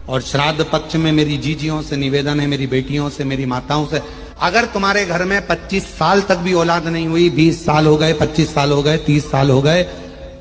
और श्राद्ध पक्ष में मेरी जीजियों से निवेदन है, मेरी बेटियों से, मेरी माताओं से, अगर तुम्हारे घर में 25 साल तक भी औलाद नहीं हुई, 20 साल हो गए, 25 साल हो गए, 30 साल हो गए,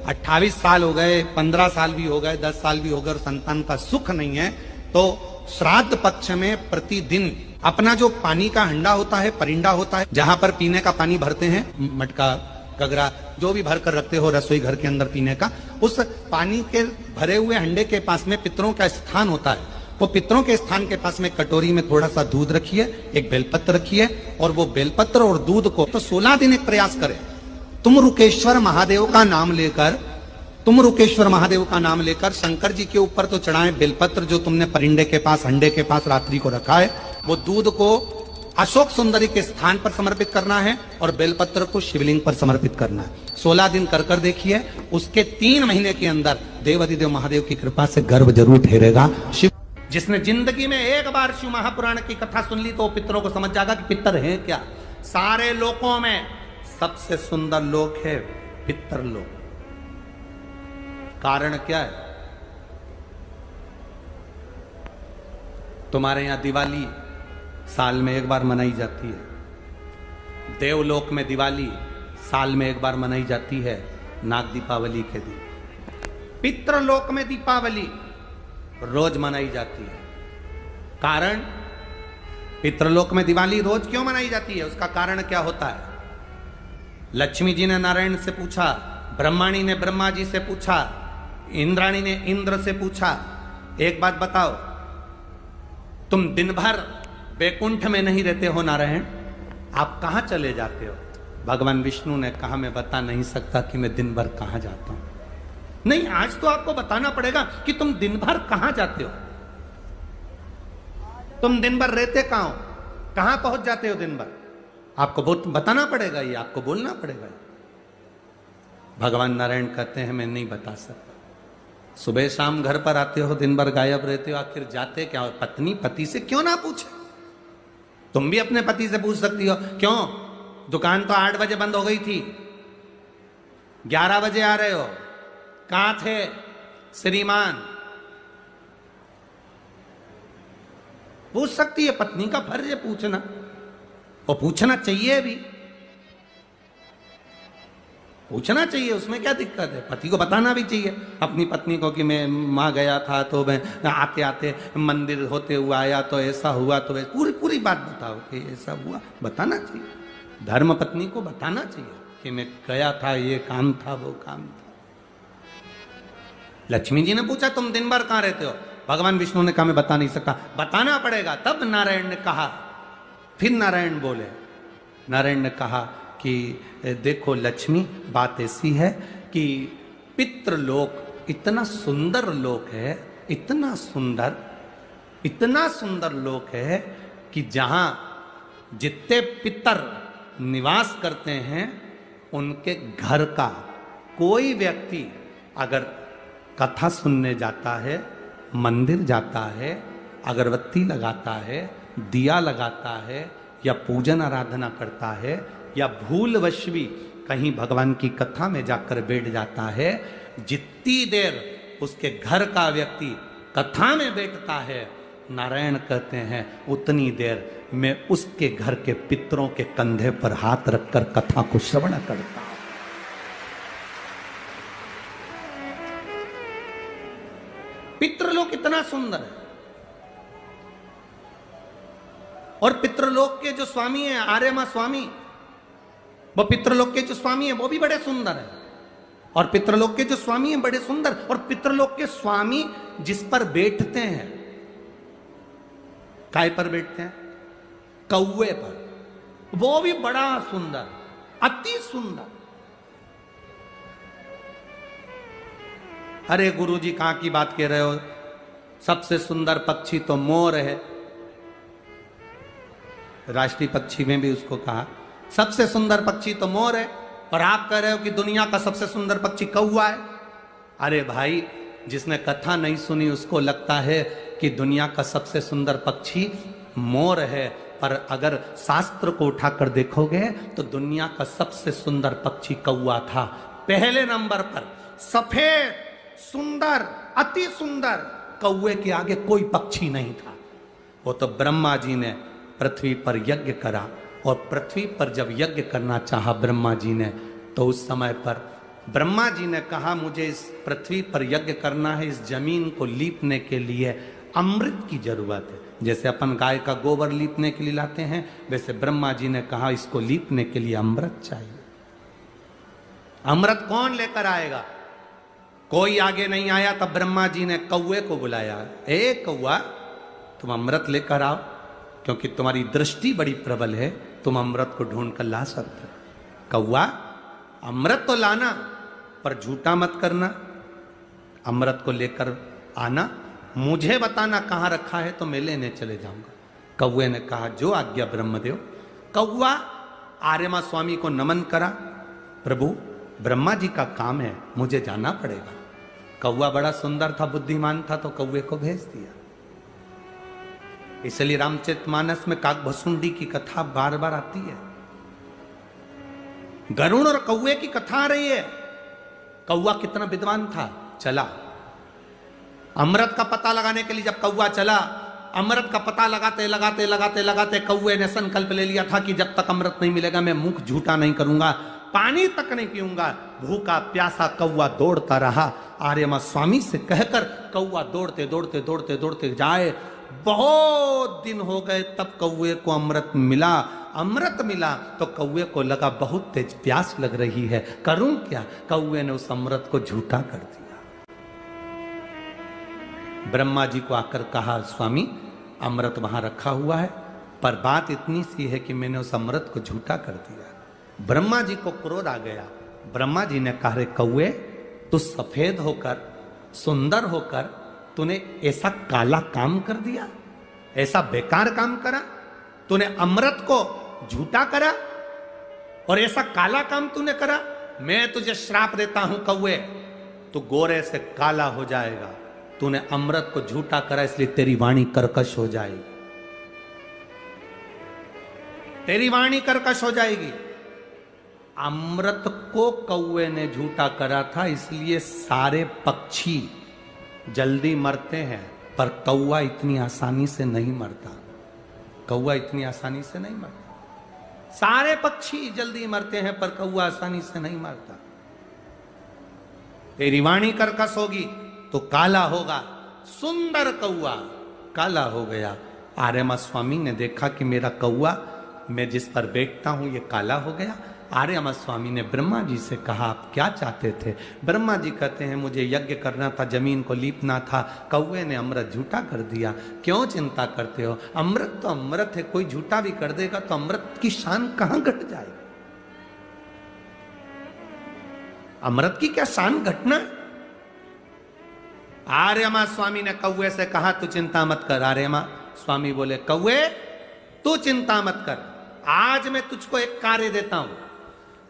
28 साल हो गए, 15 साल भी हो गए, 10 साल भी हो गए और संतान का सुख नहीं है, तो श्राद्ध पक्ष में प्रतिदिन अपना जो पानी का हंडा होता है, परिंडा होता है, जहां पर पीने का पानी भरते हैं, मटका, गगरा, जो भी भर कर रखते हो रसोई घर के अंदर पीने का, उस पानी के भरे हुए हंडे के पास में पितरों का स्थान होता है। वो पितरों के स्थान के पास में कटोरी में थोड़ा सा दूध रखिए, एक बेलपत्र रखिए, और वो बेलपत्र और दूध को तो 16 दिन एक प्रयास करें। तुम रुकेश्वर महादेव का नाम लेकर, तुम रुकेश्वर महादेव का नाम लेकर शंकर जी के ऊपर तो चढ़ाएं बेलपत्र, जो तुमने परिंडे के पास, हंडे के पास रात्रि को रखा है, वो दूध को अशोक सुंदरी के स्थान पर समर्पित करना है और बेलपत्र को शिवलिंग पर समर्पित करना है। 16 दिन कर कर देखिए, उसके 3 महीने के अंदर देवाधिदेव महादेव की कृपा से गर्भ जरूर ठहरेगा। शिव जिसने जिंदगी में एक बार शिव महापुराण की कथा सुन ली तो वो पितरों को समझ जाएगा कि पितर है क्या। सारे लोकों में सबसे सुंदर लोक है पितर लोक। कारण क्या है? तुम्हारे यहां दिवाली साल में एक बार मनाई जाती है, देवलोक में दिवाली साल में एक बार मनाई जाती है, नाग दीपावली के दिन। पितृलोक में दीपावली रोज मनाई जाती है। कारण, पितृलोक में दिवाली रोज क्यों मनाई जाती है, उसका कारण क्या होता है? लक्ष्मी जी ने नारायण से पूछा, ब्रह्माणी ने ब्रह्मा जी से पूछा, इंद्राणी ने इंद्र से पूछा, एक बात बताओ, तुम दिन भर वैकुंठ में नहीं रहते हो नारायण, आप कहां चले जाते हो? भगवान विष्णु ने कहा, मैं बता नहीं सकता कि मैं दिन भर कहां जाता हूं। नहीं, आज तो आपको बताना पड़ेगा कि तुम दिन भर कहां जाते हो, तुम दिन भर रहते कहां हो, कहां पहुंच जाते हो दिन भर, आपको बताना पड़ेगा, ये आपको बोलना पड़ेगा। भगवान नारायण कहते हैं, मैं नहीं बता सकता। सुबह शाम घर पर आते हो, दिन भर गायब रहते हो, आखिर जाते क्या हो? पत्नी पति से क्यों ना पूछे? तुम भी अपने पति से पूछ सकती हो, क्यों दुकान तो 8 बजे बंद हो गई थी, 11 बजे आ रहे हो, कहां थे श्रीमान? पूछ सकती है, पत्नी का फर्ज है पूछना, और पूछना चाहिए भी, पूछना चाहिए, उसमें क्या दिक्कत है? पति को बताना भी चाहिए अपनी पत्नी को कि मैं मां गया था तो मैं आते आते मंदिर होते हुआ आया तो ऐसा हुआ, तो पूरी पूरी बात बताओ कि ऐसा हुआ, बताना चाहिए। धर्म पत्नी को बताना चाहिए कि मैं गया था, ये काम था, वो काम था। लक्ष्मी जी ने पूछा, तुम दिन भर कहां रहते हो? भगवान विष्णु ने कहा, मैं बता नहीं सकता। बताना पड़ेगा। तब नारायण ने कहा, फिर नारायण बोले, नारायण ने कहा कि देखो लक्ष्मी, बात ऐसी है कि पितृलोक इतना सुंदर लोक है, इतना सुंदर लोक है कि जहां जितने पितर निवास करते हैं, उनके घर का कोई व्यक्ति अगर कथा सुनने जाता है, मंदिर जाता है, अगरबत्ती लगाता है, दिया लगाता है, या पूजन आराधना करता है, या भूलवश भी कहीं भगवान की कथा में जाकर बैठ जाता है, जितनी देर उसके घर का व्यक्ति कथा में बैठता है, नारायण कहते हैं उतनी देर मैं उसके घर के पितरों के कंधे पर हाथ रखकर कथा को श्रवण करता हूं। पितृलोक इतना सुंदर है। और पितृलोक के जो स्वामी है, आर्यमा स्वामी, वो पितृलोक के जो स्वामी है वो भी बड़े सुंदर है। और पितृलोक के जो स्वामी है बड़े सुंदर, और पितृलोक के स्वामी जिस पर बैठते हैं, काय पर बैठते हैं? कौवे पर। वो भी बड़ा सुंदर, अति सुंदर। अरे गुरुजी कहां की बात कह रहे हो? सबसे सुंदर पक्षी तो मोर है, राष्ट्रीय पक्षी में भी उसको कहा सबसे सुंदर पक्षी तो मोर है, और आप कह रहे हो कि दुनिया का सबसे सुंदर पक्षी कौवा है। अरे भाई, जिसने कथा नहीं सुनी उसको लगता है कि दुनिया का सबसे सुंदर पक्षी मोर है, पर अगर शास्त्र को उठाकर देखोगे तो दुनिया का सबसे सुंदर पक्षी कौवा था। पहले नंबर पर सफेद, सुंदर, अति सुंदर कौवे के आगे कोई पक्षी नहीं था। वो तो ब्रह्मा जी ने पृथ्वी पर यज्ञ करा, और पृथ्वी पर जब यज्ञ करना चाहा ब्रह्मा जी ने, तो उस समय पर ब्रह्मा जी ने कहा मुझे इस पृथ्वी पर यज्ञ करना है, इस जमीन को लीपने के लिए अमृत की जरूरत है। जैसे अपन गाय का गोबर लीपने के लिए लाते हैं, वैसे ब्रह्मा जी ने कहा इसको लीपने के लिए अमृत चाहिए। अमृत कौन लेकर आएगा? कोई आगे नहीं आया। तब ब्रह्मा जी ने कौवे को बुलाया, ए कौवा, तुम अमृत लेकर आओ, क्योंकि तुम्हारी दृष्टि बड़ी प्रबल है, तुम अमृत को ढूंढ कर ला सकते हो। कौवा, अमृत तो लाना, पर झूठा मत करना। अमृत को लेकर आना, मुझे बताना कहां रखा है, तो मैं लेने चले जाऊंगा। कौवे ने कहा जो आज्ञा ब्रह्मदेव। कौवा आर्यमा स्वामी को नमन करा, प्रभु ब्रह्मा जी का काम है, मुझे जाना पड़ेगा। कौवा बड़ा सुंदर था, बुद्धिमान था, तो कौवे को भेज दिया। इसलिए रामचरितमानस में काकभसुंडी की कथा बार बार आती है। गरुण और कौवे की कथा आ रही है। कौवा कितना विद्वान था, चला अमृत का पता लगाने के लिए। जब कौवा चला, अमृत का पता लगाते लगाते लगाते लगाते कौवे ने संकल्प ले लिया था कि जब तक अमृत नहीं मिलेगा मैं मुख झूठा नहीं करूंगा, पानी तक नहीं पीऊंगा। भूखा प्यासा कौवा दौड़ता रहा। आर्यमा स्वामी से कहकर कौवा दौड़ते दौड़ते दौड़ते दौड़ते जाए। बहुत दिन हो गए, तब कौवे को अमृत मिला। अमृत मिला तो कौवे को लगा बहुत तेज प्यास लग रही है, करूं क्या? कौवे ने उस अमृत को झूठा कर दिया। ब्रह्मा जी को आकर कहा, स्वामी अमृत वहां रखा हुआ है, पर बात इतनी सी है कि मैंने उस अमृत को झूठा कर दिया। ब्रह्मा जी को क्रोध आ गया। ब्रह्मा जी ने कहा, रे कौवे, तू सफेद होकर सुंदर होकर तूने ऐसा काला काम कर दिया, ऐसा बेकार काम करा, तूने अमृत को झूठा करा और ऐसा काला काम तूने करा। मैं तुझे श्राप देता हूं कौवे, तू गोरे से काला हो जाएगा। तूने अमृत को झूठा करा, इसलिए तेरी वाणी कर्कश हो जाएगी, तेरी वाणी कर्कश हो जाएगी। अमृत को कौवे ने झूठा करा था, इसलिए सारे पक्षी जल्दी मरते हैं, पर कौवा इतनी आसानी से नहीं मरता। कौवा इतनी आसानी से नहीं मरता। सारे पक्षी जल्दी मरते हैं, पर कौवा आसानी से नहीं मरता। तेरी वाणी कर्कश होगी तो काला होगा। सुंदर कौवा काला हो गया। आर्यमा स्वामी ने देखा कि मेरा कौवा, मैं जिस पर बैठता हूं, ये काला हो गया। आर्यमा स्वामी ने ब्रह्मा जी से कहा, आप क्या चाहते थे? ब्रह्मा जी कहते हैं, मुझे यज्ञ करना था, जमीन को लीपना था, कौवे ने अमृत झूठा कर दिया। क्यों चिंता करते हो? अमृत तो अमृत है, कोई झूठा भी कर देगा तो अमृत की शान कहां घट जाएगी? अमृत की क्या शान घटना? आर्यमा स्वामी ने कौवे से कहा, तू चिंता मत कर। आर्यमा स्वामी बोले, कौवे तू चिंता मत कर, आज मैं तुझको एक कार्य देता हूं।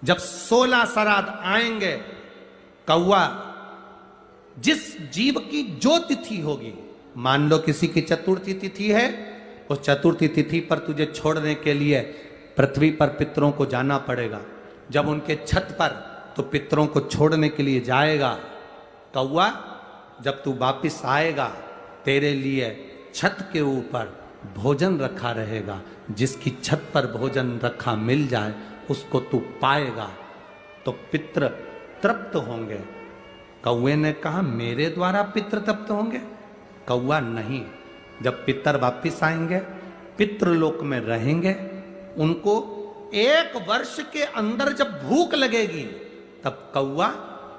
जब 16 श्राद्ध आएंगे, कौवा, जिस जीव की जो तिथि होगी, मान लो किसी की चतुर्थी तिथि है, उस चतुर्थी तिथि पर तुझे छोड़ने के लिए पृथ्वी पर पितरों को जाना पड़ेगा। जब उनके छत पर तो पितरों को छोड़ने के लिए जाएगा, कौवा जब तू वापिस आएगा, तेरे लिए छत के ऊपर भोजन रखा रहेगा। जिसकी छत पर भोजन रखा मिल जाए, उसको तू पाएगा तो पितृ तृप्त होंगे। कौवे ने कहा, मेरे द्वारा पितृ तृप्त होंगे? कौवा, नहीं, जब पितर वापिस आएंगे, पितृलोक में रहेंगे, उनको 1 वर्ष के अंदर जब भूख लगेगी, तब कौवा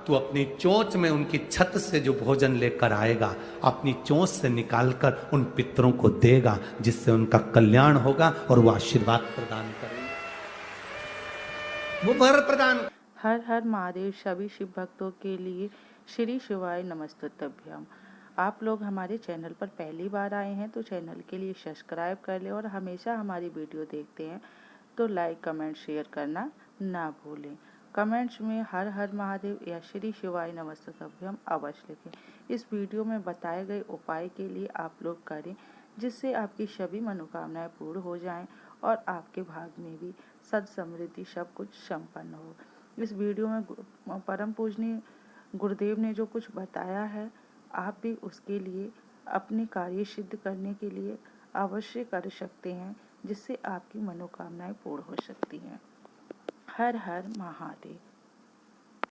तू अपनी चोंच में उनकी छत से जो भोजन लेकर आएगा, अपनी चोंच से निकालकर उन पितरों को देगा, जिससे उनका कल्याण होगा और वो आशीर्वाद प्रदान करेंगे, वो वर प्रदान। हर हर महादेव। सभी शिव भक्तों के लिए श्री शिवाय नमस्तुभ्यम। आप लोग हमारे चैनल पर पहली बार आए हैं तो चैनल के लिए सब्सक्राइब कर लें, और हमेशा हमारी वीडियो देखते हैं तो लाइक कमेंट शेयर करना ना भूलें। कमेंट्स में हर हर महादेव या श्री शिवाय नमस्तुभ्यम अवश्य लिखें। इस वीडियो में बताए गए उपाय के लिए आप लोग करें, जिससे आपकी सभी मनोकामनाएं पूर्ण हो जाएं और आपके भाग में भी सद समृद्धि सब कुछ संपन्न हो। इस वीडियो में परम पूजनीय गुरुदेव ने जो कुछ बताया है, आप भी उसके लिए अपने कार्य सिद्ध करने के लिए अवश्य कर सकते हैं, जिससे आपकी मनोकामनाएं पूर्ण हो सकती हैं। हर हर महादेव।